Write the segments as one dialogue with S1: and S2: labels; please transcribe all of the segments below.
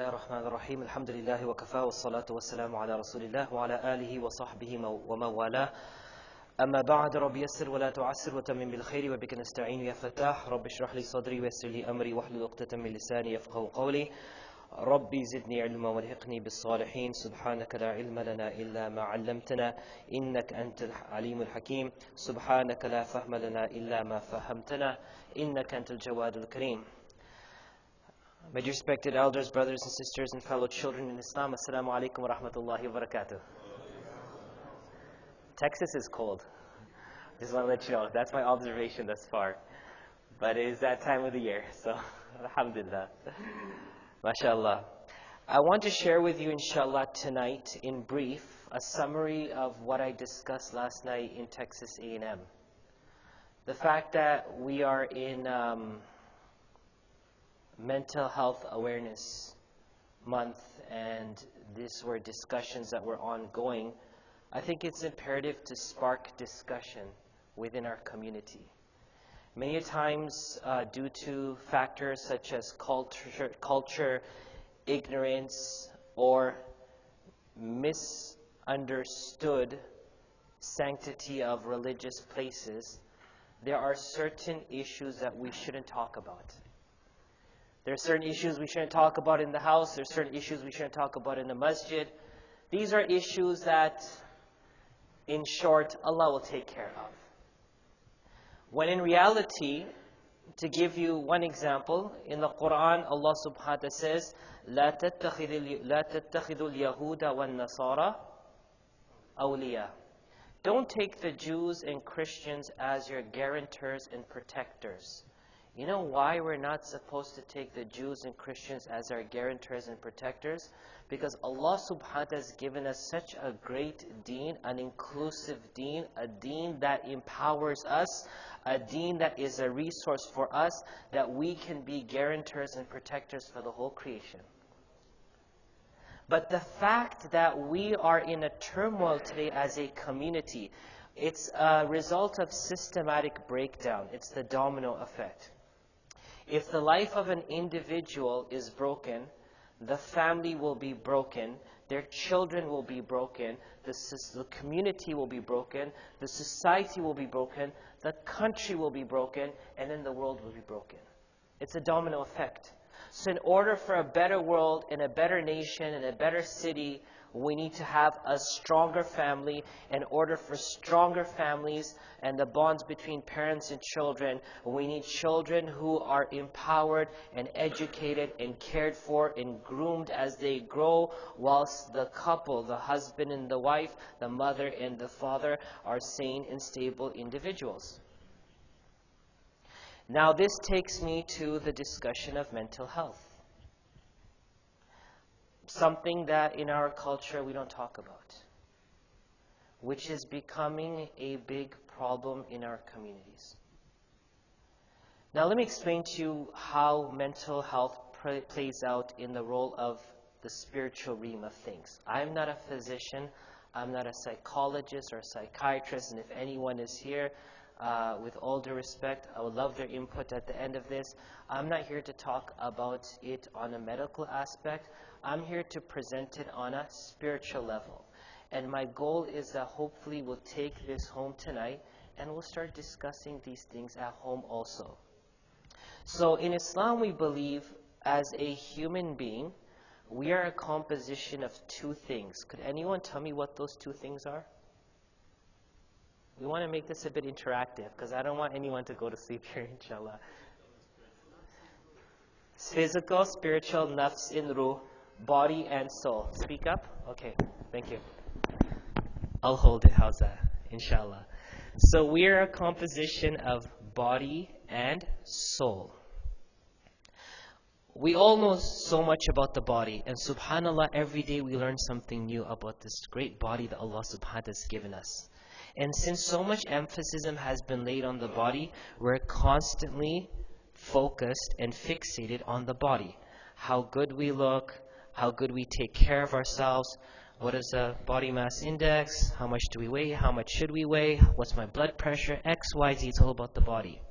S1: الله الرحمن الرحيم الحمد لله وكفى والصلاة والسلام على رسول الله وعلى آله وصحبه ومن والاه أما بعد رب يسر ولا تعسر وتمم بالخير وبك نستعين يا فتاح رب اشرح لي صدري ويسر لي أمري واحلل عقدة من لساني يفقهوا قولي ربي زدني علما والحقني بالصالحين سبحانك لا علم لنا إلا ما علمتنا إنك أنت العليم الحكيم سبحانك لا فهم لنا إلا ما فهمتنا إنك أنت الجواد الكريم. My dear respected elders, brothers and sisters and fellow children in Islam, Assalamu alaikum wa rahmatullahi wa barakatuh. Texas is cold. Just want to let you know, that's my observation thus far. But it is that time of the year, so alhamdulillah. MashaAllah. I want to share with you, inshallah, tonight, in brief, a summary of what I discussed last night in Texas A&M. The fact that we are in Mental Health Awareness Month, and these were discussions that were ongoing. I think it's imperative to spark discussion within our community. Many times, due to factors such as culture, ignorance, or misunderstood sanctity of religious places, there are certain issues that we shouldn't talk about. There are certain issues we shouldn't talk about in the house. There are certain issues we shouldn't talk about in the masjid. These are issues that, in short, Allah will take care of. When in reality, to give you one example, in the Quran, Allah subhanahu wa ta'ala says, لا تتخذوا اليهود والنصارى أولياء. Don't take the Jews and Christians as your guarantors and protectors. You know why we're not supposed to take the Jews and Christians as our guarantors and protectors? Because Allah subhanahu wa ta'ala has given us such a great deen, an inclusive deen, a deen that empowers us, a deen that is a resource for us, that we can be guarantors and protectors for the whole creation. But the fact that we are in a turmoil today as a community, it's a result of systematic breakdown. It's the domino effect. If the life of an individual is broken, the family will be broken, their children will be broken, the community will be broken, the society will be broken, the country will be broken, and then the world will be broken. It's a domino effect. So in order for a better world and a better nation and a better city, we need to have a stronger family. In order for stronger families and the bonds between parents and children, we need children who are empowered and educated and cared for and groomed as they grow, whilst the couple, the husband and the wife, the mother and the father, are sane and stable individuals. Now this takes me to the discussion of mental health. Something that in our culture we don't talk about, which is becoming a big problem in our communities. Now let me explain to you how mental health plays out in the role of the spiritual realm of things. I'm not a physician, I'm not a psychologist or a psychiatrist, and if anyone is here, with all due respect, I would love their input at the end of this. I'm not here to talk about it on a medical aspect. I'm here to present it on a spiritual level. And my goal is that hopefully we'll take this home tonight and we'll start discussing these things at home also. So in Islam we believe as a human being, we are a composition of two things. Could anyone tell me what those two things are? We want to make this a bit interactive because I don't want anyone to go to sleep here, inshallah. Physical, spiritual, nafs in ruh, body and soul. Speak up? Okay, thank you. I'll hold it, how's that? Inshallah. So we're a composition of body and soul. We all know so much about the body, and subhanAllah, every day we learn something new about this great body that Allah subhanahu wa ta'ala has given us. And since so much emphasis has been laid on the body, we're constantly focused and fixated on the body. How good we look, how good we take care of ourselves, what is the body mass index, how much do we weigh, how much should we weigh, what's my blood pressure, X, Y, Z, it's all about the body.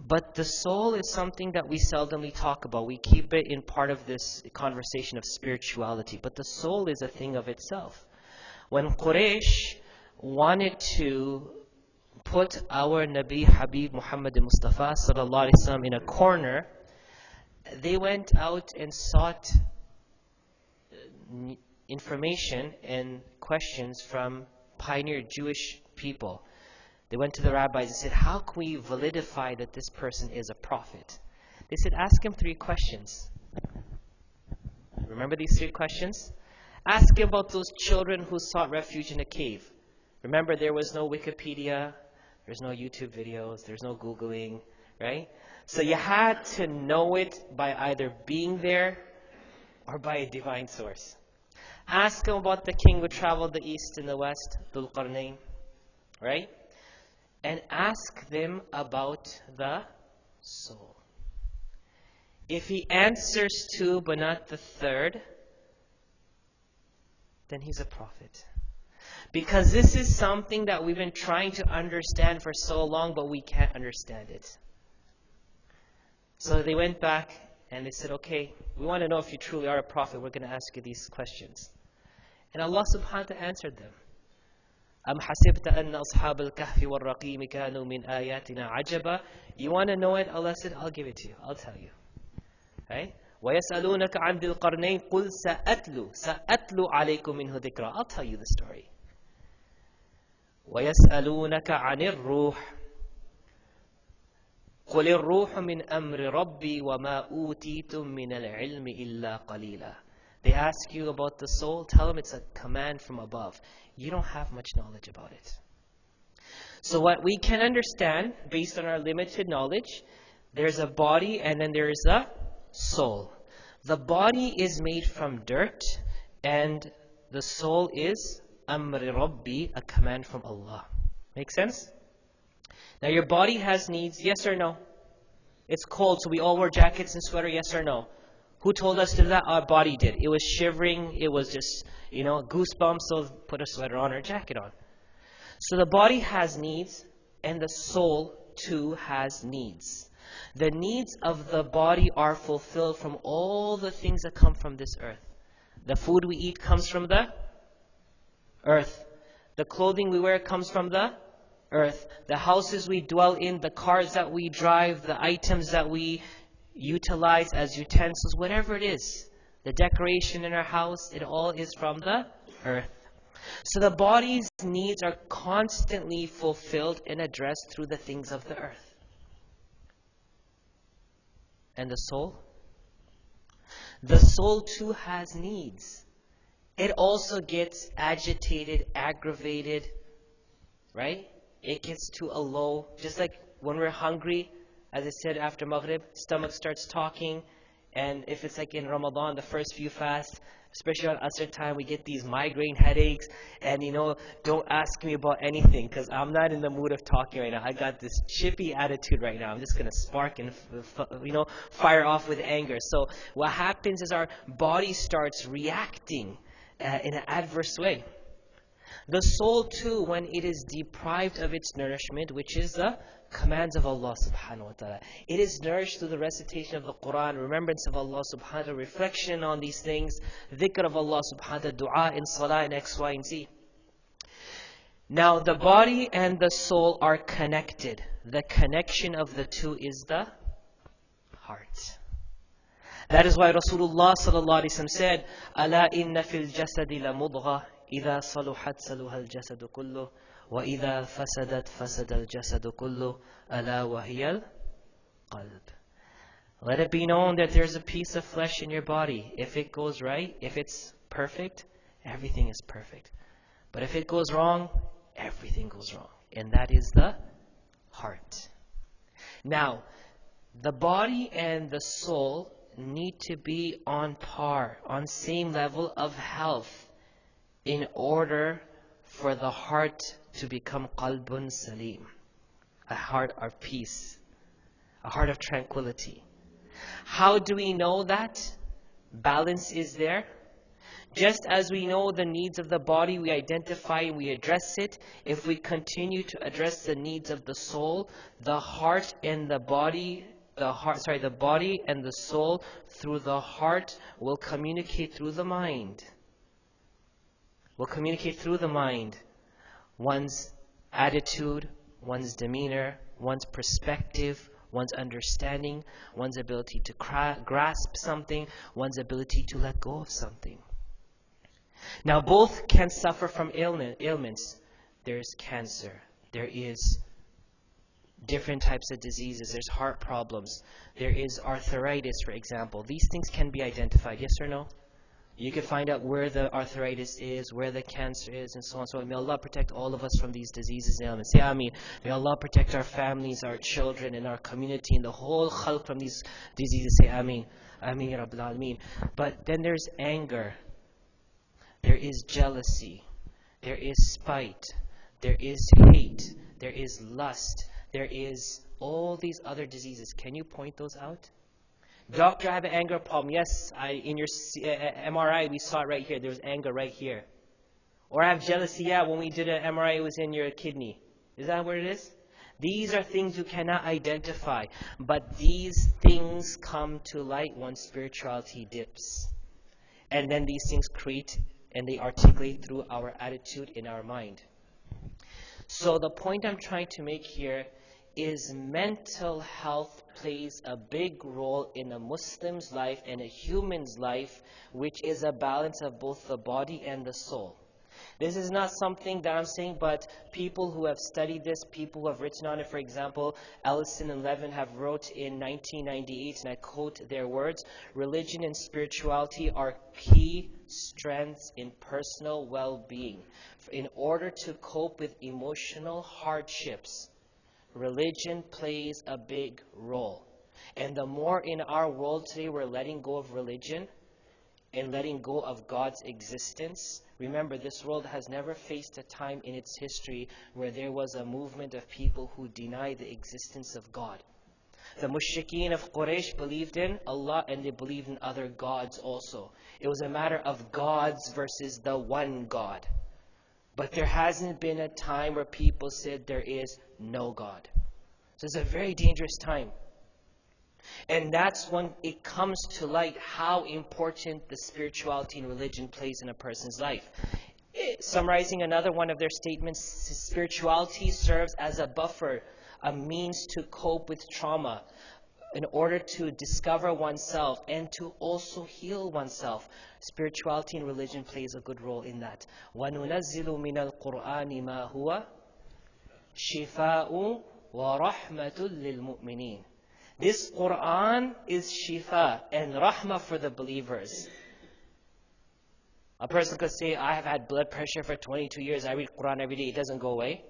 S1: But the soul is something that we seldomly talk about. We keep it in part of this conversation of spirituality. But the soul is a thing of itself. When Quraysh wanted to put our Nabi Habib Muhammad Mustafa sallallahu alaihi wasallam in a corner, they went out and sought information and questions from pioneer Jewish people. They went to the rabbis and said, how can we validify that this person is a prophet? They said, ask him 3 questions. Remember these 3 questions? Ask him about those children who sought refuge in a cave. Remember, there was no Wikipedia, there's no YouTube videos, there's no Googling, right? So you had to know it by either being there or by a divine source. Ask him about the king who traveled the east and the west, Dhul Qarnayn, right? And ask them about the soul. If he answers 2 but not the 3rd, then he's a prophet. Because this is something that we've been trying to understand for so long, but we can't understand it. So they went back and they said, okay, we want to know if you truly are a prophet. We're going to ask you these questions. And Allah subhanahu wa ta'ala answered them. أَمْ حَسِبْتَ أَنَّ أَصْحَابَ الْكَهْفِ وَالرَّقِيمِ كَانُوا مِنْ آيَاتِنَا عَجَبًا. You want to know it? Allah said, I'll give it to you. I'll tell you. Right? وَيَسْأَلُونَكَ عَنْ ذِي الْقَرْنَيْنِ قُلْ سَأَتْلُ عَلَيْكُمْ مِنْهُ ذِكْرًا. I'll tell you the story. وَيَسْأَلُونَكَ عَنِ الرُّوحِ قُلِ الرُّوحُ مِنْ أَمْرِ رَبِّي وَمَا أُوتِيتُم مِّنَ الْعِلْمِ إِلَّا قَلِيلًا. They ask you about the soul, tell them it's a command from above. You don't have much knowledge about it. So what we can understand, based on our limited knowledge, there's a body and then there is a soul. The body is made from dirt and the soul is Amri Rabbi, a command from Allah. Make sense? Now your body has needs, yes or no? It's cold, so we all wear jackets and sweater, yes or no? Who told us to do that? Our body did. It was shivering, it was just, goosebumps, so put a sweater on or a jacket on. So the body has needs, and the soul too has needs. The needs of the body are fulfilled from all the things that come from this earth. The food we eat comes from the earth. The clothing we wear comes from the earth. The houses we dwell in, the cars that we drive, the items that we utilize as utensils, whatever it is, the decoration in our house, it all is from the earth. So the body's needs are constantly fulfilled and addressed through the things of the earth. And the soul? The soul too has needs. It also gets agitated, aggravated, right? It gets to a low, just like when we're hungry, as I said after Maghrib, stomach starts talking. And if it's like in Ramadan, the first few fasts, especially on Azhar time, we get these migraine headaches. And don't ask me about anything because I'm not in the mood of talking right now. I got this chippy attitude right now. I'm just going to spark and fire off with anger. So what happens is our body starts reacting in an adverse way. The soul too, when it is deprived of its nourishment, which is the commands of Allah subhanahu wa ta'ala, it is nourished through the recitation of the Quran, remembrance of Allah subhanahu wa ta'ala, reflection on these things, dhikr of Allah subhanahu wa ta'ala, dua in salah and X, Y, and Z. Now the body and the soul are connected. The connection of the two is the heart. That is why Rasulullah sallallahu alaihi wasallam said, "Ala inna fil jasadi la mudghah, idha saluhat saluha al jasadu kullu, wa idha fasadat fasada al jasadu kullu, ala wa hiya al qalb." Let it be known that there's a piece of flesh in your body. If it goes right, if it's perfect, everything is perfect. But if it goes wrong, everything goes wrong. And that is the heart. Now, the body and the soul need to be on par, on same level of health, in order for the heart to become qalbun salim, a heart of peace, a heart of tranquility. How do we know that balance is there? Just as we know the needs of the body, we identify and we address it. If we continue to address the needs of the soul, the heart and the body, the body and the soul through the heart will communicate through the mind. Will communicate through the mind. One's attitude, one's demeanor, one's perspective, one's understanding, one's ability to grasp something, one's ability to let go of something. Now both can suffer from ailments. There's cancer. There is different types of diseases. There's heart problems. There is arthritis, for example. These things can be identified, yes or no? You can find out where the arthritis is, where the cancer is, and so on and so on. May Allah protect all of us from these diseases and ailments. Say Ameen. May Allah protect our families, our children, and our community, and the whole khalq from these diseases. Say Ameen. Ameen Ya Rabbil Alameen. But then there's anger. There is jealousy. There is spite. There is hate. There is lust. There is all these other diseases. Can you point those out? Doctor, I have an anger problem. Yes, in your MRI, we saw it right here. There's anger right here. Or I have jealousy. Yeah, when we did an MRI, it was in your kidney. Is that what it is? These are things you cannot identify. But these things come to light once spirituality dips. And then these things create and they articulate through our attitude in our mind. So the point I'm trying to make here is mental health plays a big role in a Muslim's life and a human's life, which is a balance of both the body and the soul. This is not something that I'm saying, but people who have studied this, people who have written on it, for example, Ellison and Levin have wrote in 1998, and I quote their words, religion and spirituality are key strengths in personal well-being. In order to cope with emotional hardships, religion plays a big role. And the more in our world today we're letting go of religion and letting go of God's existence. Remember, this world has never faced a time in its history where there was a movement of people who deny the existence of God. The mushrikeen of Quraysh believed in Allah and they believed in other gods also. It was a matter of gods versus the one God. But there hasn't been a time where people said there is no God. So it's a very dangerous time. And that's when it comes to light how important the spirituality and religion plays in a person's life. Summarizing another one of their statements, spirituality serves as a buffer, a means to cope with trauma, in order to discover oneself and to also heal oneself. Spirituality and religion plays a good role in that. وَنُنَزِّلُ مِنَ الْقُرْآنِ مَا هُوَ شِفَاءٌ وَرَحْمَةٌ لِلْمُؤْمِنِينَ. This Qur'an is shifa and rahmah for the believers. A person could say, I have had blood pressure for 22 years, I read Qur'an every day, it doesn't go away.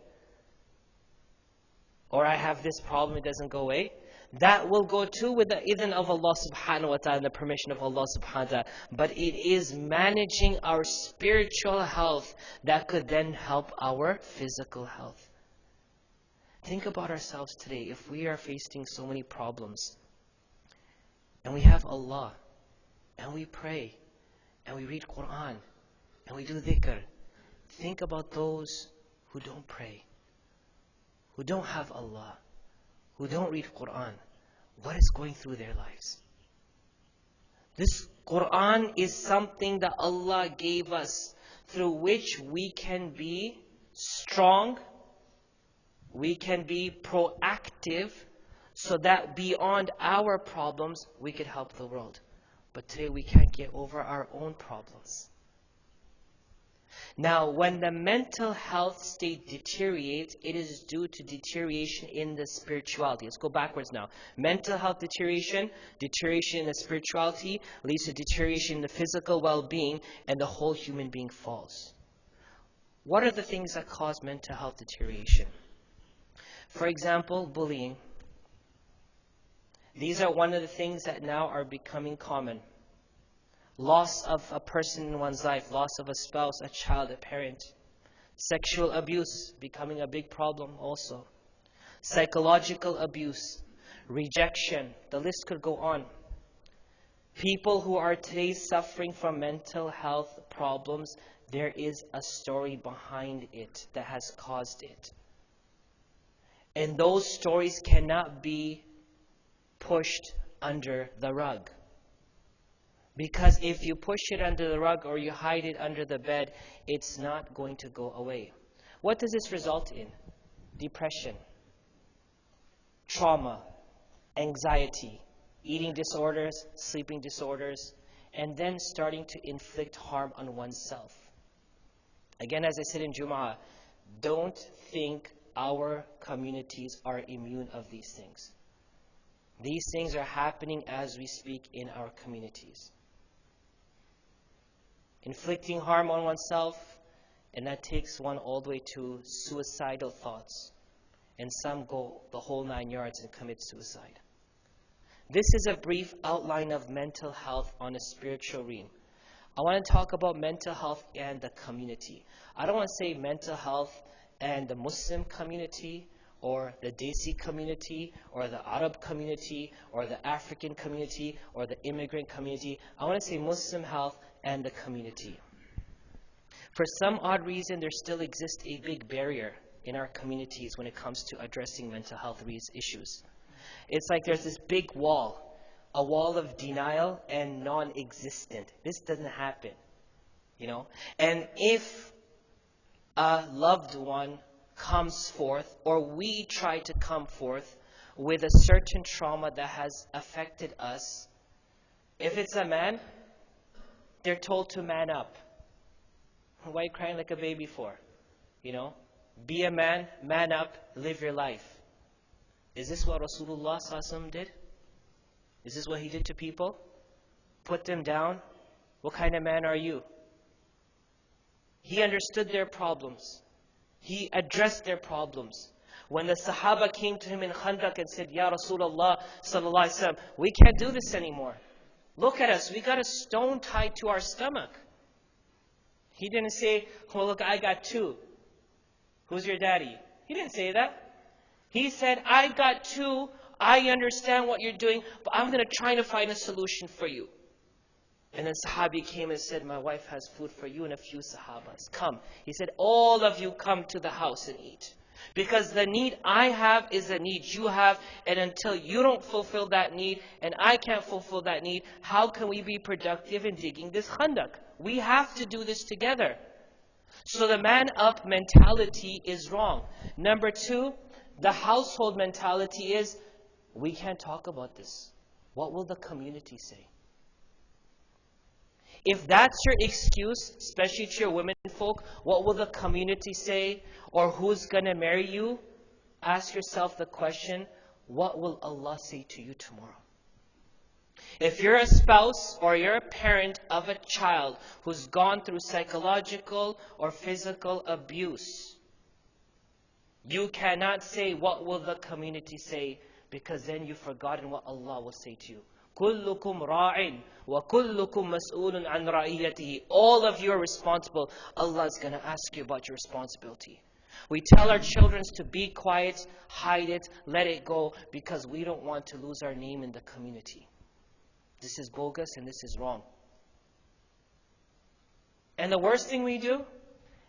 S1: Or I have this problem, it doesn't go away. That will go too with the idhn of Allah subhanahu wa ta'ala and the permission of Allah subhanahu wa ta'ala. But it is managing our spiritual health that could then help our physical health. Think about ourselves today. If we are facing so many problems, and we have Allah, and we pray, and we read Qur'an, and we do dhikr, think about those who don't pray, who don't have Allah, who don't read Qur'an. What is going through their lives? This Qur'an is something that Allah gave us through which we can be strong, we can be proactive, so that beyond our problems, we could help the world. But today we can't get over our own problems. Now, when the mental health state deteriorates, it is due to deterioration in the spirituality. Let's go backwards now. Mental health deterioration, deterioration in the spirituality leads to deterioration in the physical well-being, and the whole human being falls. What are the things that cause mental health deterioration? For example, bullying. These are one of the things that now are becoming common. Loss of a person in one's life, loss of a spouse, a child, a parent. Sexual abuse becoming a big problem also. Psychological abuse, rejection, the list could go on. People who are today suffering from mental health problems, there is a story behind it that has caused it. And those stories cannot be pushed under the rug. Because if you push it under the rug or you hide it under the bed, it's not going to go away. What does this result in? Depression, trauma, anxiety, eating disorders, sleeping disorders, and then starting to inflict harm on oneself. Again, as I said in Jum'ah, don't think our communities are immune of these things. These things are happening as we speak in our communities. Inflicting harm on oneself, and that takes one all the way to suicidal thoughts. And some go the whole 9 yards and commit suicide. This is a brief outline of mental health on a spiritual realm. I want to talk about mental health and the community. I don't want to say mental health and the Muslim community, or the Desi community, or the Arab community, or the African community, or the immigrant community. I want to say Muslim health and the community. For some odd reason, there still exists a big barrier in our communities when it comes to addressing mental health issues. It's like there's this big wall, a wall of denial and non-existent. This doesn't happen, you know. And if a loved one comes forth, or we try to come forth with a certain trauma that has affected us, if it's a man, they're told to man up. Why are you crying like a baby for? You know, be a man, man up, live your life. Is this what Rasulullah ﷺ did? Is this what he did to people? Put them down? What kind of man are you? He understood their problems. He addressed their problems. When the Sahaba came to him in Khandaq and said, Ya Rasulullah sallallahu alaihi wasallam, we can't do this anymore. Look at us, we got a stone tied to our stomach. He didn't say, oh look, I got two. Who's your daddy? He didn't say that. He said, I got two, I understand what you're doing, but I'm going to try to find a solution for you. And then Sahabi came and said, my wife has food for you and a few Sahabas. Come. He said, all of you come to the house and eat. Because the need I have is a need you have, and until you don't fulfill that need, and I can't fulfill that need, how can we be productive in digging this khandak? We have to do this together. So the man-up mentality is wrong. Number two, the household mentality is, we can't talk about this. What will the community say? If that's your excuse, especially to your women folk, what will the community say? Or who's going to marry you? Ask yourself the question, what will Allah say to you tomorrow? If you're a spouse or you're a parent of a child who's gone through psychological or physical abuse, you cannot say, what will the community say? Because then you've forgotten what Allah will say to you. كُلُّكُمْ رَاعٍ وَكُلُّكُمْ مَسْئُولٌ عَنْ رَعِيَّتِهِ. All of you are responsible. Allah is going to ask you about your responsibility. We tell our children to be quiet, hide it, let it go, because we don't want to lose our name in the community. This is bogus and this is wrong. And the worst thing we do,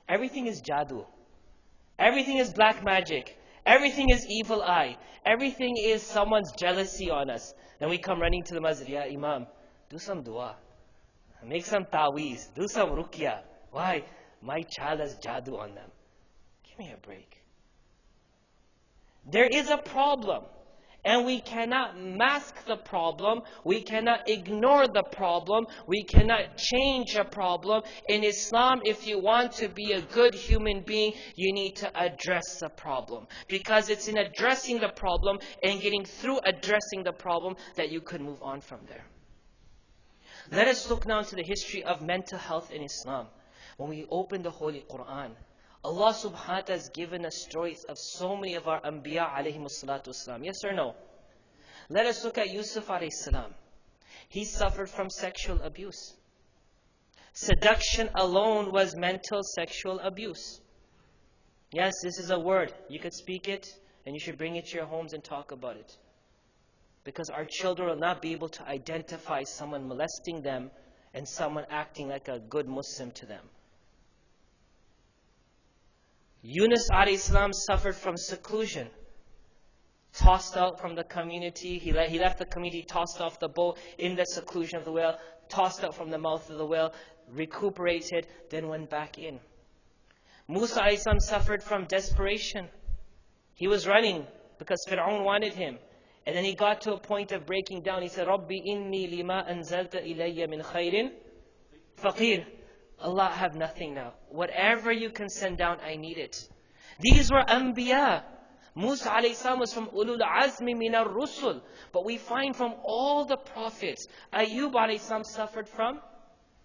S1: everything is jadoo. Everything is black magic. Everything is evil eye. Everything is someone's jealousy on us. Then we come running to the masjid, Ya Imam, do some dua. Make some taweez. Do some ruqya. Why? My child has jadoo on them. Give me a break. There is a problem. And we cannot mask the problem. We cannot ignore the problem. We cannot change a problem. In Islam, if you want to be a good human being, you need to address the problem. Because it's in addressing the problem and getting through addressing the problem that you could move on from there. Let us look now into the history of mental health in Islam. When we open the Holy Quran, Allah subhanahu wa ta'ala has given us stories of so many of our Anbiya alayhimu salatu wasalam. Yes or no? Let us look at Yusuf alayhi salam. He suffered from sexual abuse. Seduction alone was mental sexual abuse. Yes, this is a word. You could speak it and you should bring it to your homes and talk about it. Because our children will not be able to identify someone molesting them and someone acting like a good Muslim to them. Yunus alayhi salam suffered from seclusion. Tossed out from the community. He left the community, tossed off the boat in the seclusion of the whale, tossed out from the mouth of the whale, recuperated, then went back in. Musa alayhi salam suffered from desperation. He was running because Fir'aun wanted him. And then he got to a point of breaking down. He said, Rabbi inni lima anzalta ilayya min khairin faqir. Allah, I have nothing now. Whatever you can send down, I need it. These were Anbiya. Musa alayhi salam was from Ulul Azmi Minar Rusul. But we find from all the prophets, Ayyub alayhi salam suffered from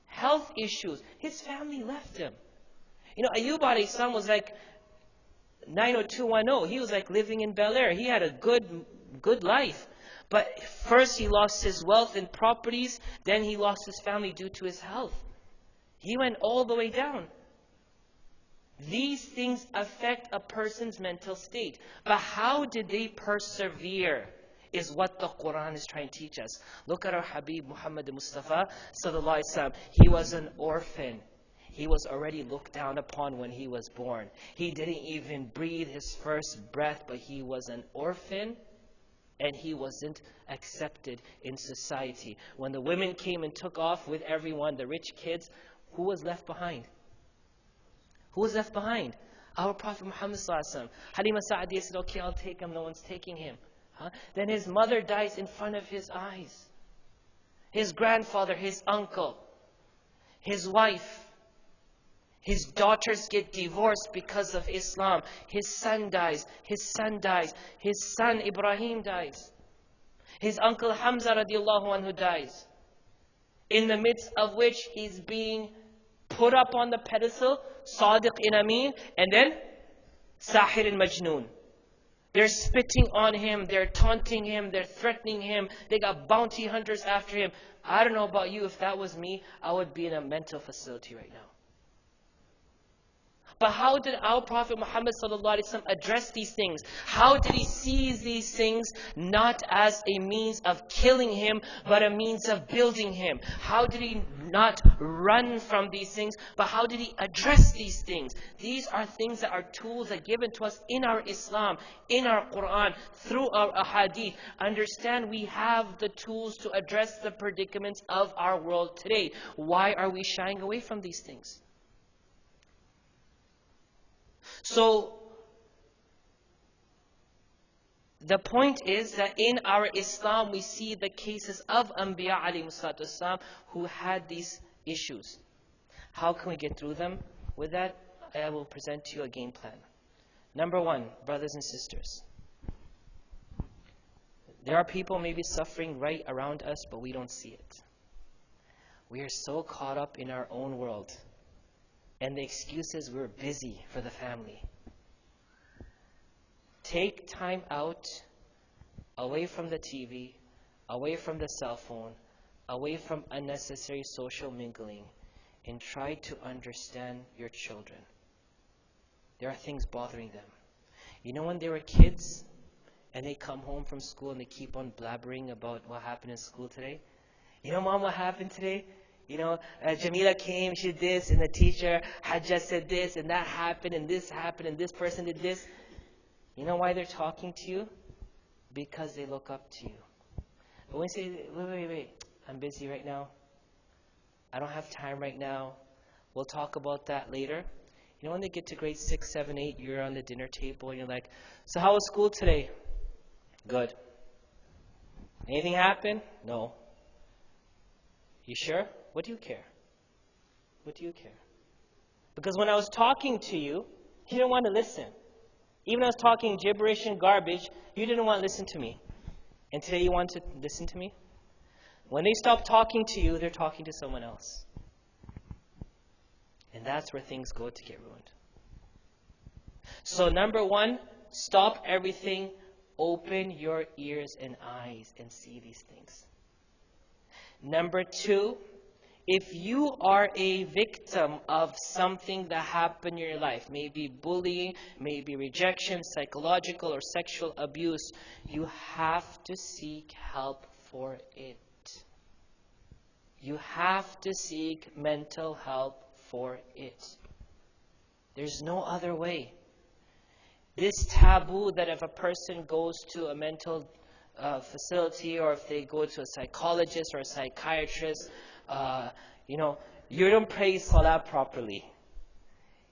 S1: health issues. His family left him. You know, Ayyub alayhi salam was like 90210. He was like living in Bel Air. He had a good life. But first he lost his wealth and properties. Then he lost his family due to his health. He went all the way down. These things affect a person's mental state. But how did they persevere is what the Quran is trying to teach us. Look at our Habib Muhammad Mustafa sallallahu alaihi wasallam. He was an orphan. He was already looked down upon when he was born. He didn't even breathe his first breath, but he was an orphan and he wasn't accepted in society. When the women came and took off with everyone, the rich kids, who was left behind? Who was left behind? Our Prophet Muhammad sallallahu alaihi wasallam. Halima Sa'adiyya said, okay, I'll take him. No one's taking him. Then his mother dies in front of his eyes. His grandfather, his uncle, his wife, his daughters get divorced because of Islam. His son dies. His son dies. His son Ibrahim dies. His uncle Hamza radiallahu anhu dies. In the midst of which he's being put up on the pedestal, Sadiq in Amin, and then Sahir in Majnoon. They're spitting on him, they're taunting him, they're threatening him, they got bounty hunters after him. I don't know about you, if that was me, I would be in a mental facility right now. But how did our Prophet Muhammad address these things? How did he seize these things not as a means of killing him, but a means of building him? How did he not run from these things, but how did he address these things? These are things that are tools that are given to us in our Islam, in our Quran, through our ahadith. Understand, we have the tools to address the predicaments of our world today. Why are we shying away from these things? So, the point is that in our Islam we see the cases of Anbiya alayhi salatu wasalam who had these issues. How can we get through them? With that, I will present to you a game plan. Number one, brothers and sisters. There are people maybe suffering right around us, but we don't see it. We are so caught up in our own world. And the excuse is we're busy for the family. Take time out, away from the TV, away from the cell phone, away from unnecessary social mingling, and try to understand your children. There are things bothering them. You know, when they were kids, and they come home from school and they keep on blabbering about what happened in school today. You know, Mom, what happened today? You know, Jamila came, she did this, and the teacher had just said this, and that happened, and this happened, and this person did this. You know why they're talking to you? Because they look up to you. But when you say, wait, I'm busy right now. I don't have time right now. We'll talk about that later. You know, when they get to grade 6, 7, 8, you're on the dinner table, and you're like, so how was school today? Good. Anything happen? No. You sure? What do you care? What do you care? Because when I was talking to you, you didn't want to listen. Even when I was talking gibberish and garbage, you didn't want to listen to me. And today you want to listen to me? When they stop talking to you, they're talking to someone else. And that's where things go to get ruined. So number one, stop everything. Open your ears and eyes and see these things. Number two, If you are a victim of something that happened in your life, maybe bullying, maybe rejection, psychological or sexual abuse, you have to seek help for it. You have to seek mental help for it. There's no other way. This taboo that if a person goes to a mental facility, or if they go to a psychologist or a psychiatrist, you don't pray salah properly.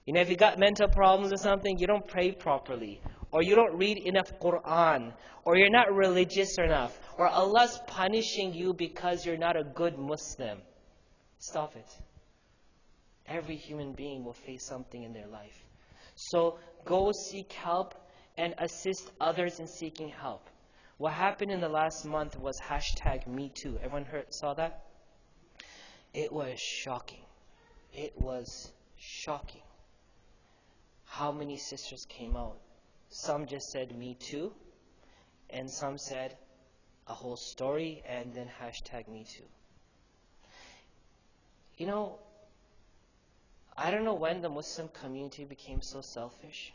S1: If you got mental problems or something, you don't pray properly. Or you don't read enough Quran. Or you're not religious enough. Or Allah's punishing you because you're not a good Muslim. Stop it. Every human being will face something in their life. So go seek help and assist others in seeking help. What happened in the last month was #MeToo. Everyone saw that? It was shocking. It was shocking. How many sisters came out? Some just said me too, and some said a whole story and then #MeToo. I don't know when the Muslim community became so selfish,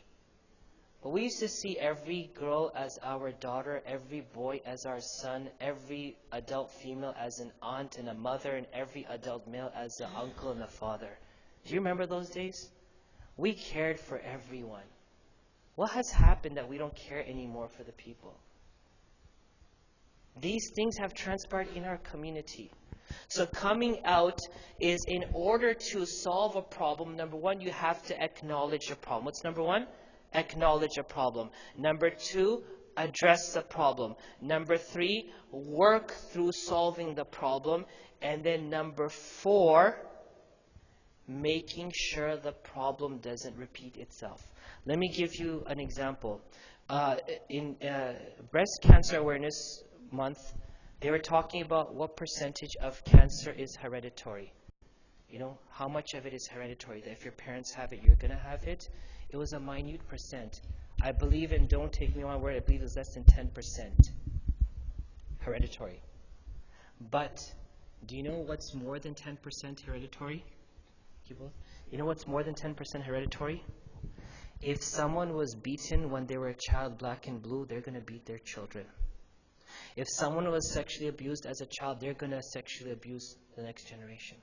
S1: but we used to see every girl as our daughter, every boy as our son, every adult female as an aunt and a mother, and every adult male as an uncle and a father. Do you remember those days? We cared for everyone. What has happened that we don't care anymore for the people? These things have transpired in our community. So coming out is, in order to solve a problem, number one, you have to acknowledge a problem. What's number one? Acknowledge a problem. Number two, address the problem. Number three, work through solving the problem. And then number four, making sure the problem doesn't repeat itself. Let me give you an example. In Breast Cancer Awareness Month, they were talking about what percentage of cancer is hereditary. How much of it is hereditary? That if your parents have it, you're going to have it. It was a minute percent. I believe, and don't take me on my word, I believe it was less than 10% hereditary. But do you know what's more than 10% hereditary? You know what's more than 10% hereditary? If someone was beaten when they were a child, black and blue, they're going to beat their children. If someone was sexually abused as a child, they're going to sexually abuse the next generation.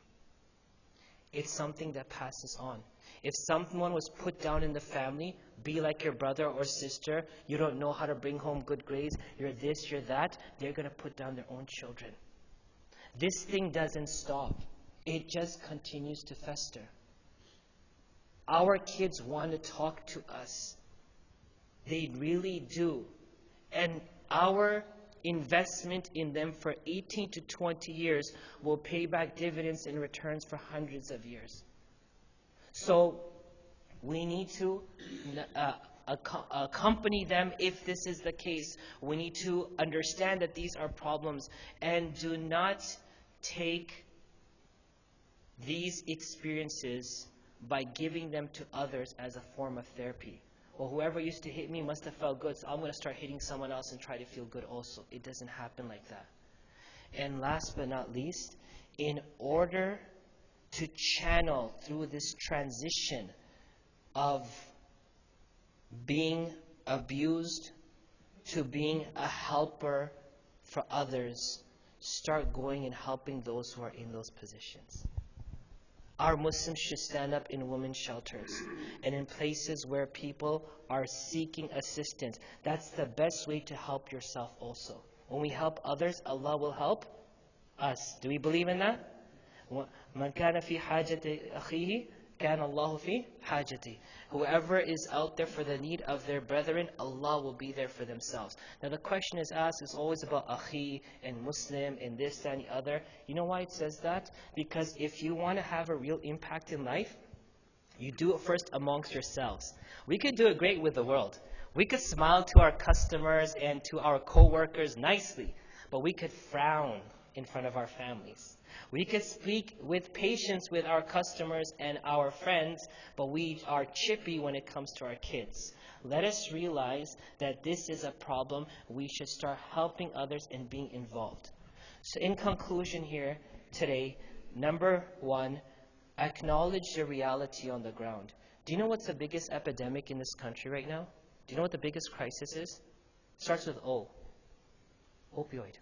S1: It's something that passes on. If someone was put down in the family, be like your brother or sister, you don't know how to bring home good grades, you're this, you're that, they're going to put down their own children. This thing doesn't stop. It just continues to fester. Our kids want to talk to us. They really do. And our investment in them for 18 to 20 years will pay back dividends and returns for hundreds of years. So we need to accompany them if this is the case. We need to understand that these are problems, and do not take these experiences by giving them to others as a form of therapy. Well, whoever used to hit me must have felt good, so I'm going to start hitting someone else and try to feel good also. It doesn't happen like that. And last but not least, in order to channel through this transition of being abused to being a helper for others, start going and helping those who are in those positions. Our Muslims should stand up in women's shelters and in places where people are seeking assistance. That's the best way to help yourself also. When we help others, Allah will help us. Do we believe in that? مَنْ كَانَ فِي حَاجَةِ أَخِيهِ كَانَ اللَّهُ فِي حَاجَتِهِ. Whoever is out there for the need of their brethren, Allah will be there for themselves. Now the question is asked is always about akhi and Muslim and this, that, and the other. You know why it says that? Because if you want to have a real impact in life, you do it first amongst yourselves. We could do it great with the world. We could smile to our customers and to our co-workers nicely, but we could frown in front of our families. We could speak with patience with our customers and our friends, but we are chippy when it comes to our kids. Let us realize that this is a problem. We should start helping others and being involved. So in conclusion here today, Number one, acknowledge the reality on the ground. Do you know what's the biggest epidemic in this country right now? Do you know what the biggest crisis is? It starts with O. Opioid.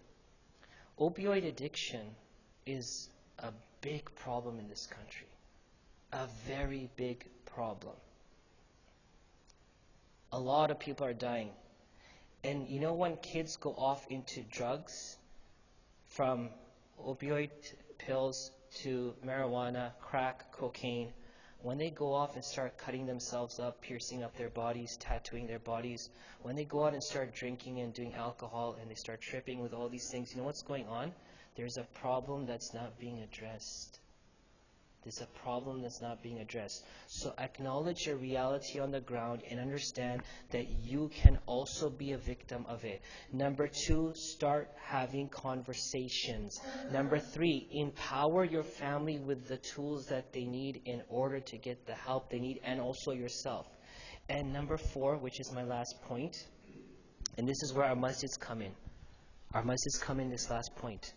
S1: Opioid addiction is a big problem in this country. A very big problem. A lot of people are dying. And you know when kids go off into drugs, from opioid pills to marijuana, crack, cocaine, when they go off and start cutting themselves up, piercing up their bodies, tattooing their bodies, when they go out and start drinking and doing alcohol and they start tripping with all these things, you know what's going on? There's a problem that's not being addressed. There's a problem that's not being addressed. So acknowledge your reality on the ground and understand that you can also be a victim of it. Number two, start having conversations. Number three, empower your family with the tools that they need in order to get the help they need, and also yourself. And number four, which is my last point, and this is where our masjids come in. Our masjids come in this last point.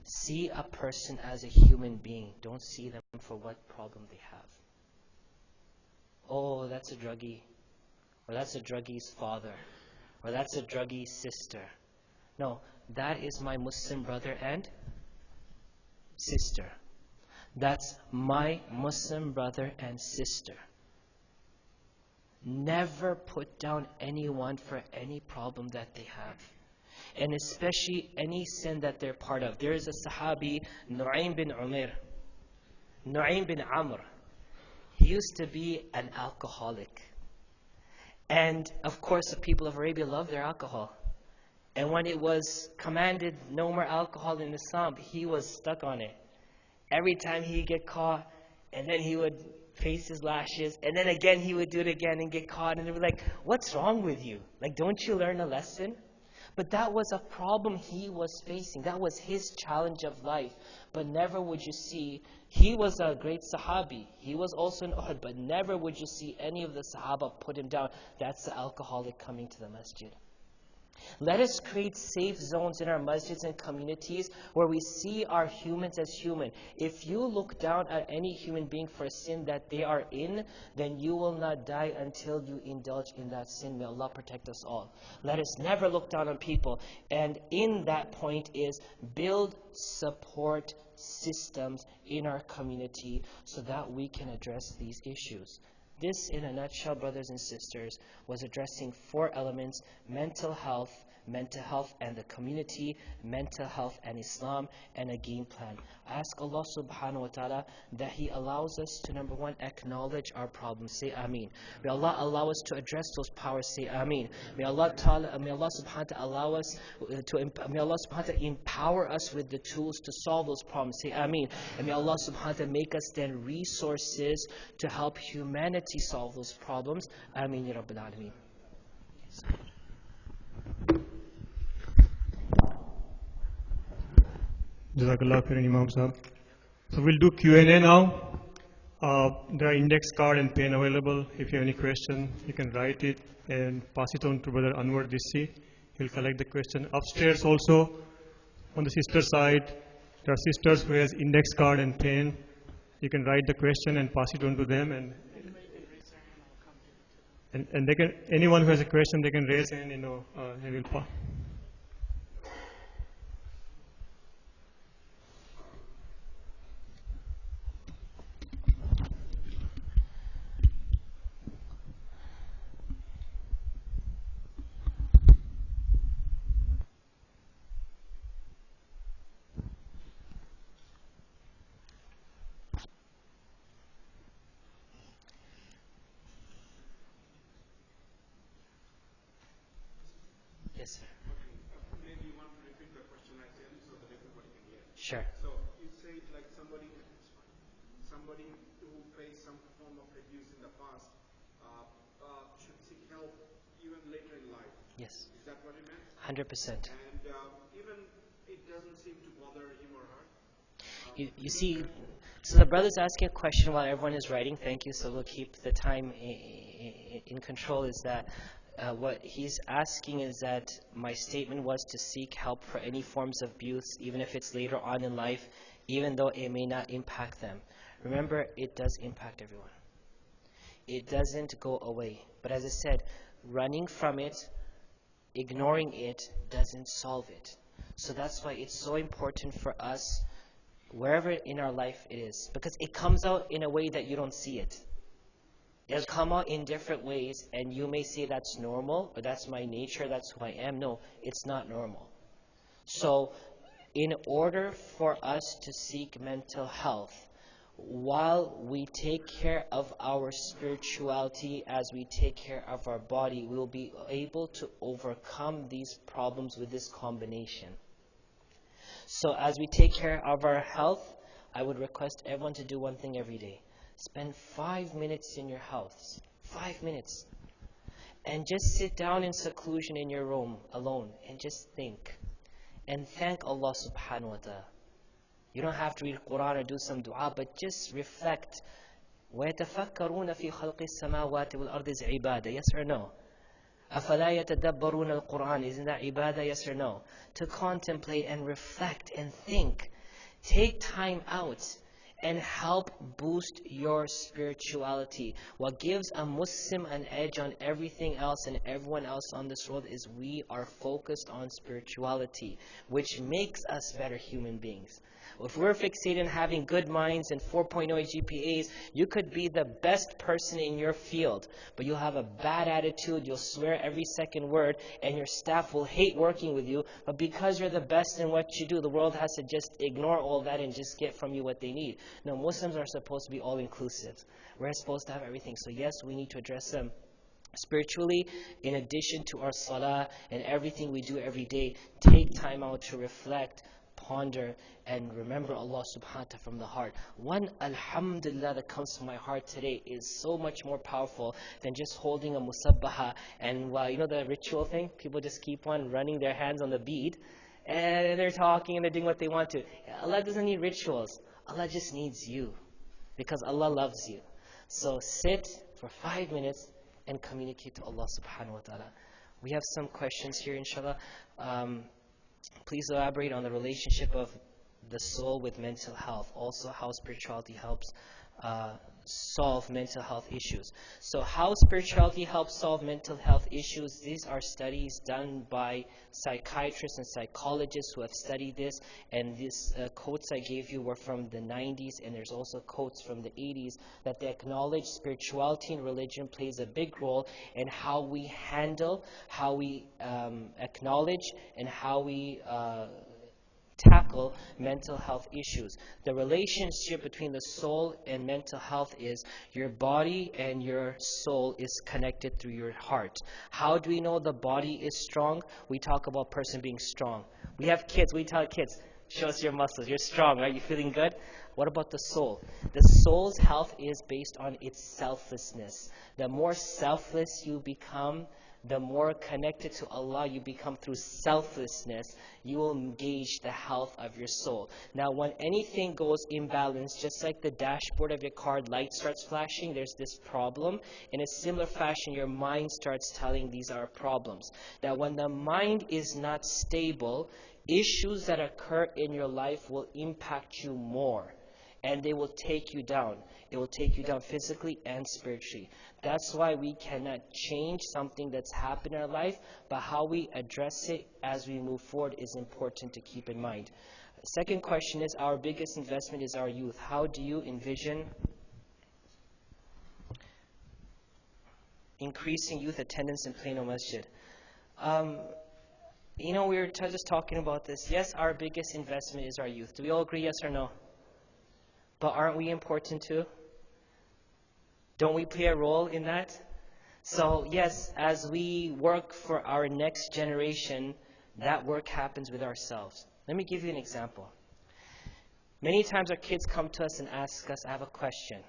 S1: See a person as a human being. Don't see them for what problem they have. Oh, that's a druggie. Or that's a druggie's father. Or that's a druggie's sister. No, that is my Muslim brother and sister. That's my Muslim brother and sister. Never put down anyone for any problem that they have. And especially any sin that they're part of. There is a Sahabi, Nu'aym bin Umar, Nu'aym bin Amr. He used to be an alcoholic. And of course the people of Arabia love their alcohol. And when it was commanded no more alcohol in Islam, he was stuck on it. Every time he'd get caught, and then he would face his lashes, and then again he would do it again and get caught, and they'd be like, what's wrong with you? Like, don't you learn a lesson? But that was a problem he was facing. That was his challenge of life. But never would you see, he was a great Sahabi. He was also in Uhud, but never would you see any of the Sahaba put him down. That's the alcoholic coming to the masjid. Let us create safe zones in our masjids and communities where we see our humans as human. If you look down at any human being for a sin that they are in, then you will not die until you indulge in that sin. May Allah protect us all. Let us never look down on people. And in that point is build support systems in our community so that we can address these issues. This, in a nutshell, brothers and sisters, was addressing 4 elements: mental health and the community, mental health and Islam, and a game plan. I ask Allah subhanahu wa ta'ala that He allows us to, number 1, acknowledge our problems. Say Ameen. May Allah allow us to address those powers. Say Ameen. May Allah subhanahu wa ta'ala allow us may Allah subhanahu wa ta'ala empower us with the tools to solve those problems. Say Ameen. And may Allah subhanahu wa ta'ala make us then resources to help humanity solve those problems. Ameen ya Rabbil Alameen.
S2: Jazakallah khairan, Imam Sahab. So we'll do Q&A now. There are index card and pen available. If you have any question, you can write it and pass it on to Brother Anwar Dissi. He'll collect the question. Upstairs also, on the sister side, there are sisters who has index card and pen. You can write the question and pass it on to them. And they can, anyone who has a question, they can raise and they will pass.
S1: Yes, sir.
S3: Maybe you want to repeat the question I said so that everybody can hear.
S1: Sure.
S3: So you say like somebody who faced some form of abuse in the past should seek help even later in life.
S1: Yes.
S3: Is that what you meant?
S1: 100%.
S3: And even it doesn't seem to bother him or her.
S1: You see, so the brother's asking a question while everyone is writing. Thank you. So we'll keep the time in control. Is that What he's asking is that my statement was to seek help for any forms of abuse, even if it's later on in life, even though it may not impact them. Remember, it does impact everyone. It doesn't go away. But as I said, running from it, ignoring it, doesn't solve it. So that's why it's so important for us, wherever in our life it is, because it comes out in a way that you don't see it. It'll come out in different ways, and you may say that's normal, or that's my nature, that's who I am. No, it's not normal. So, in order for us to seek mental health, while we take care of our spirituality as we take care of our body, we'll be able to overcome these problems with this combination. So as we take care of our health, I would request everyone to do one thing every day. Spend 5 minutes in your house. 5 minutes. And just sit down in seclusion in your room alone and just think. And thank Allah subhanahu wa ta'ala. You don't have to read Quran or do some dua, but just reflect. وَيَتَفَكَّرُونَ فِي خَلْقِ السَّمَاوَاتِ وَالْأَرْضِ is ibadah, yes or no? أَفَلَا يَتَدَبَّرُونَ الْقُرْآنِ, isn't that ibadah, yes or no? To contemplate and reflect and think. Take time out and help boost your spirituality. What gives a Muslim an edge on everything else and everyone else on this world is we are focused on spirituality, which makes us better human beings. If we're fixated on having good minds and 4.0 GPAs, you could be the best person in your field, but you'll have a bad attitude, you'll swear every second word, and your staff will hate working with you. But because you're the best in what you do, the world has to just ignore all that and just get from you what they need. No, Muslims are supposed to be all-inclusive. We're supposed to have everything. So yes, we need to address them spiritually, in addition to our salah and everything we do every day. Take time out to reflect, ponder, and remember Allah subhanahu wa ta'ala from the heart. One alhamdulillah that comes to my heart today is so much more powerful than just holding a musabbaha and you know the ritual thing? People just keep on running their hands on the bead and they're talking and they're doing what they want to. Allah doesn't need rituals. Allah just needs you, because Allah loves you. So sit for 5 minutes and communicate to Allah subhanahu wa ta'ala. We have some questions here, inshallah. Please elaborate on the relationship of the soul with mental health. Also, how spirituality helps solve mental health issues. So how spirituality helps solve mental health issues, these are studies done by psychiatrists and psychologists who have studied this. And these quotes I gave you were from the 90s, and there's also quotes from the 80s that they acknowledge spirituality and religion plays a big role in how we handle, how we acknowledge, and how we tackle mental health issues. The relationship between the soul and mental health is your body and your soul is connected through your heart. How do we know the body is strong? We talk about person being strong. We have kids. We tell kids, show us your muscles. You're strong, right? You feeling good? What about the soul? The soul's health is based on its selflessness. The more selfless you become, the more connected to Allah you become through selflessness, you will engage the health of your soul. Now, when anything goes imbalanced, just like the dashboard of your car light starts flashing, there's this problem. In a similar fashion, your mind starts telling these are problems. Now, when the mind is not stable, issues that occur in your life will impact you more. And they will take you down. It will take you down physically and spiritually. That's why we cannot change something that's happened in our life, but how we address it as we move forward is important to keep in mind. Second question is, our biggest investment is our youth. How do you envision increasing youth attendance in Plano Masjid? We were just talking about this. Yes, our biggest investment is our youth. Do we all agree, yes or no? But aren't we important too? Don't we play a role in that? So yes, as we work for our next generation, that work happens with ourselves. Let me give you an example. Many times our kids come to us and ask us, I have a question.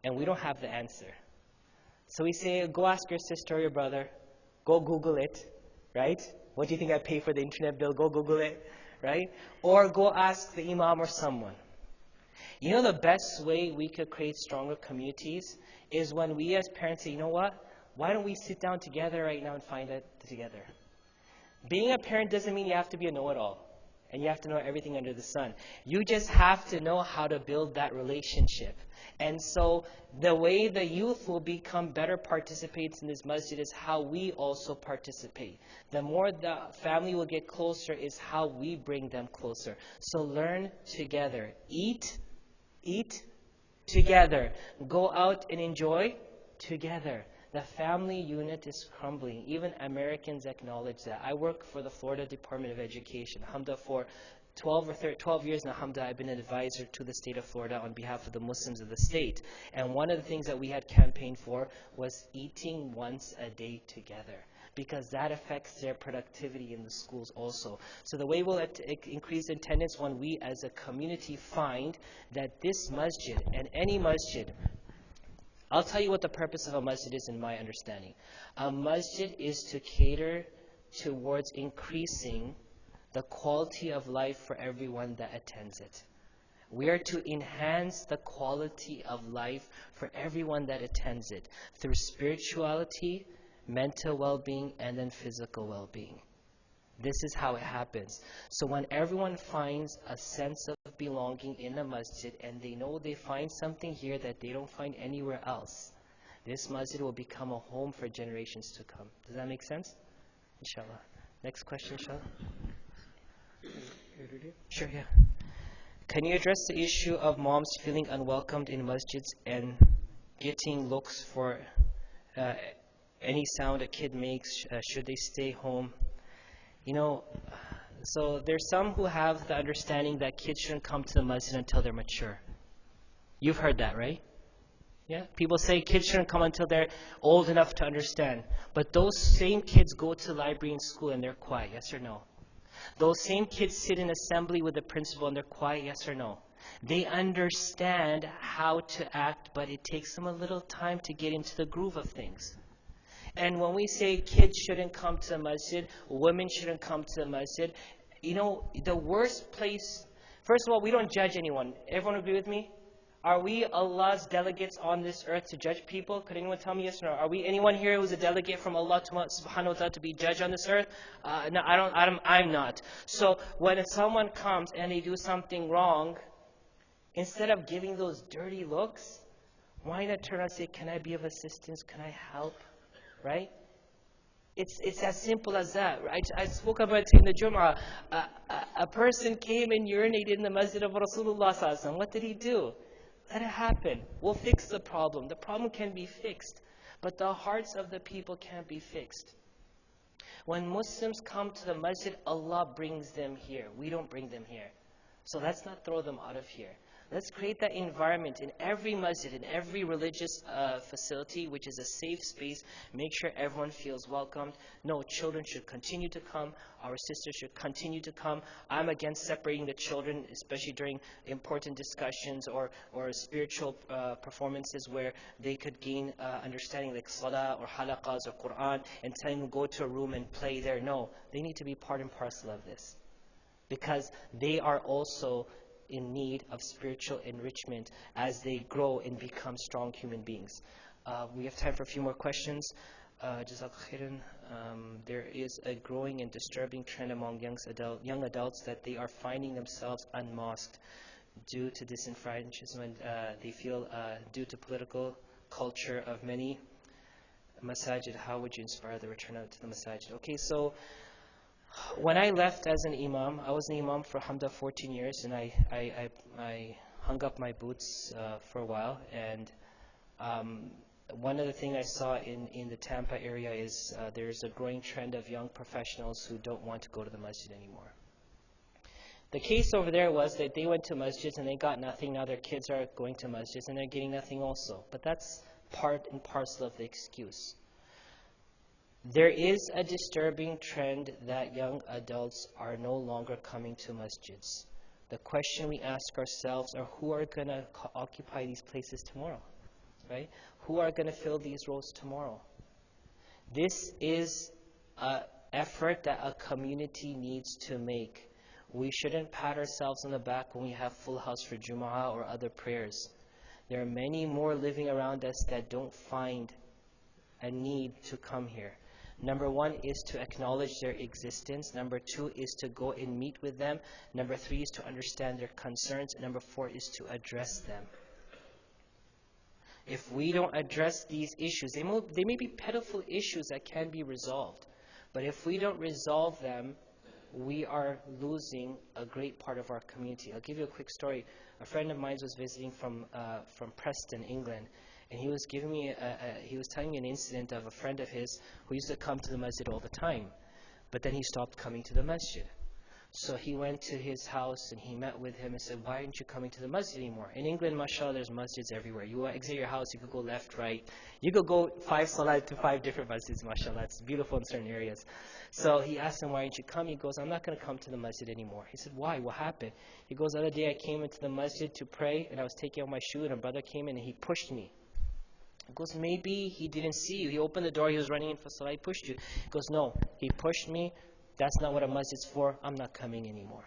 S1: And we don't have the answer. So we say, go ask your sister or your brother. Go Google it, right? What do you think I pay for the internet bill? Go Google it, right? Or go ask the Imam or someone. You know the best way we could create stronger communities is when we as parents say, you know what? Why don't we sit down together right now and find it together? Being a parent doesn't mean you have to be a know-it-all and you have to know everything under the sun. You just have to know how to build that relationship. And so the way the youth will become better participants in this masjid is how we also participate. The more the family will get closer is how we bring them closer. So learn together. Eat together. Go out and enjoy together. The family unit is crumbling. Even Americans acknowledge that. I work for the Florida Department of Education. Alhamdulillah, for 12 years now, alhamdulillah, I've been an advisor to the state of Florida on behalf of the Muslims of the state. And one of the things that we had campaigned for was eating once a day together, because that affects their productivity in the schools also. So the way we'll increase attendance when we as a community find that this masjid and any masjid, I'll tell you what the purpose of a masjid is in my understanding. A masjid is to cater towards increasing the quality of life for everyone that attends it. We are to enhance the quality of life for everyone that attends it through spirituality, mental well-being, and then physical well-being. This is how it happens. So when everyone finds a sense of belonging in a masjid and they know they find something here that they don't find anywhere else, this masjid will become a home for generations to come. Does that make sense? Inshallah. Next question, inshallah. Sure, yeah. Can you address the issue of moms feeling unwelcomed in masjids and getting looks for any sound a kid makes? Should they stay home? You know, so there's some who have the understanding that kids shouldn't come to the masjid until they're mature. You've heard that, right? Yeah? People say kids shouldn't come until they're old enough to understand. But those same kids go to the library in school and they're quiet, yes or no? Those same kids sit in assembly with the principal and they're quiet, yes or no? They understand how to act, but it takes them a little time to get into the groove of things. And when we say kids shouldn't come to the masjid, women shouldn't come to the masjid, you know, the worst place, first of all, we don't judge anyone. Everyone agree with me? Are we Allah's delegates on this earth to judge people? Could anyone tell me yes or no? Are we anyone here who's a delegate from Allah subhanahu wa ta'ala to be judged on this earth? No, I'm not. So when someone comes and they do something wrong, instead of giving those dirty looks, why not turn around and say, can I be of assistance? Can I help? Right? It's as simple as that. Right? I spoke about it in the Jum'ah. A person came and urinated in the masjid of Rasulullah sallallahu alaihi wasallam. What did he do? Let it happen. We'll fix the problem. The problem can be fixed. But the hearts of the people can't be fixed. When Muslims come to the masjid, Allah brings them here. We don't bring them here. So let's not throw them out of here. Let's create that environment in every masjid, in every religious facility, which is a safe space. Make sure everyone feels welcomed. No, children should continue to come. Our sisters should continue to come. I'm against separating the children, especially during important discussions or spiritual performances where they could gain understanding, like salah or halaqas or Quran, and telling them go to a room and play there. No, they need to be part and parcel of this, because they are also in need of spiritual enrichment as they grow and become strong human beings. We have time for a few more questions. Jazakallah khairan. There is a growing and disturbing trend among young adults that they are finding themselves unmosqued due to disenfranchisement. They feel due to political culture of many masajid. How would you inspire the return to the masajid? Okay, so when I left as an Imam, I was an Imam for 14 years, and I hung up my boots for a while. And one of the things I saw in the Tampa area is there's a growing trend of young professionals who don't want to go to the masjid anymore. The case over there was that they went to masjids and they got nothing. Now their kids are going to masjids and they're getting nothing also. But that's part and parcel of the excuse. There is a disturbing trend that young adults are no longer coming to masjids. The question we ask ourselves are, who are going to occupy these places tomorrow? Right? Who are going to fill these roles tomorrow? This is an effort that a community needs to make. We shouldn't pat ourselves on the back when we have full house for Jumu'ah or other prayers. There are many more living around us that don't find a need to come here. Number one is to acknowledge their existence. Number two is to go and meet with them. Number three is to understand their concerns. And number four is to address them. If we don't address these issues, they may be pitiful issues that can be resolved. But if we don't resolve them, we are losing a great part of our community. I'll give you a quick story. A friend of mine was visiting from Preston, England, and he was giving me he was telling me an incident of a friend of his who used to come to the masjid all the time, but then he stopped coming to the masjid. So he went to his house and he met with him and said, "Why aren't you coming to the masjid anymore?" In England, mashallah, there's masjids everywhere. You exit your house, you could go left, right. You could go 5 salat to 5 different masjids, mashallah. It's beautiful in certain areas. So he asked him, "Why aren't you coming?" He goes, "I'm not going to come to the masjid anymore." He said, "Why? What happened?" He goes, "The other day I came into the masjid to pray and I was taking off my shoe and a brother came in and he pushed me." He goes, "Maybe he didn't see you. He opened the door, he was running in for salah, he pushed you." He goes, "No, he pushed me. That's not what a masjid's for. I'm not coming anymore."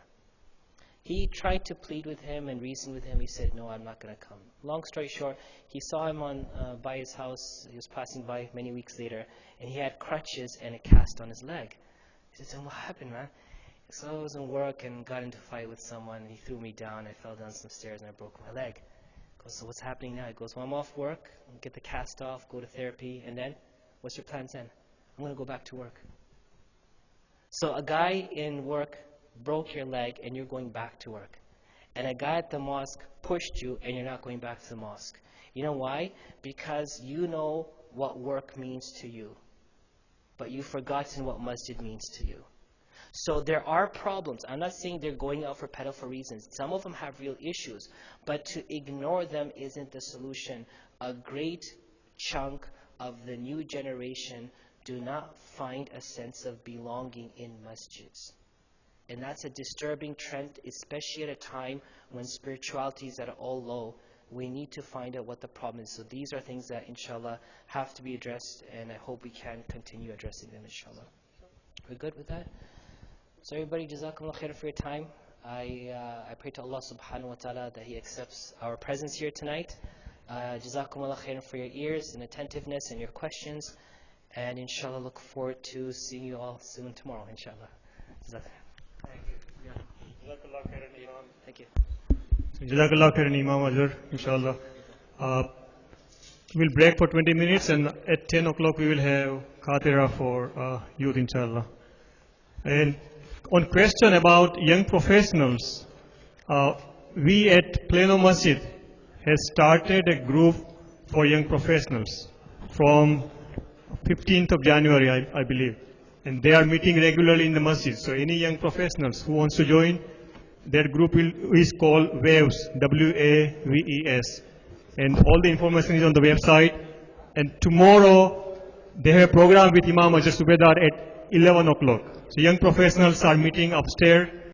S1: He tried to plead with him and reason with him. He said, "No, I'm not going to come." Long story short, he saw him by his house. He was passing by many weeks later, and he had crutches and a cast on his leg. He said, "What happened, man?" So I was in work and got into a fight with someone. He threw me down. I fell down some stairs and I broke my leg. He goes, "So what's happening now?" He goes, "Well, I'm off work, get the cast off, go to therapy, and then what's your plans then?" "I'm going to go back to work." So a guy in work broke your leg and you're going back to work. And a guy at the mosque pushed you and you're not going back to the mosque. You know why? Because you know what work means to you, but you've forgotten what masjid means to you. So there are problems. I'm not saying they're going out for pedophile reasons. Some of them have real issues, but to ignore them isn't the solution. A great chunk of the new generation do not find a sense of belonging in masjids. And that's a disturbing trend, especially at a time when spirituality is at an all low. We need to find out what the problem is. So these are things that, inshallah, have to be addressed, and I hope we can continue addressing them, inshallah. We're good with that? So everybody, jazakumullah khair for your time. I pray to Allah subhanahu wa ta'ala that He accepts our presence here tonight. Jazakumullah khair for your ears and attentiveness and your questions. And inshallah, look forward to seeing you all soon tomorrow, inshallah. Thank you.
S2: Jazakallah khairan, Imam Azhar, inshallah. We'll break for 20 minutes, and at 10 o'clock we will have Khatira for youth, inshallah. And on question about young professionals, we at Plano Masjid has started a group for young professionals from 15th of January, I believe. And they are meeting regularly in the masjid. So any young professionals who wants to join, that group is called WAVES, W-A-V-E-S. And all the information is on the website. And tomorrow, they have a program with Imam Subedar at 11 o'clock. So young professionals are meeting upstairs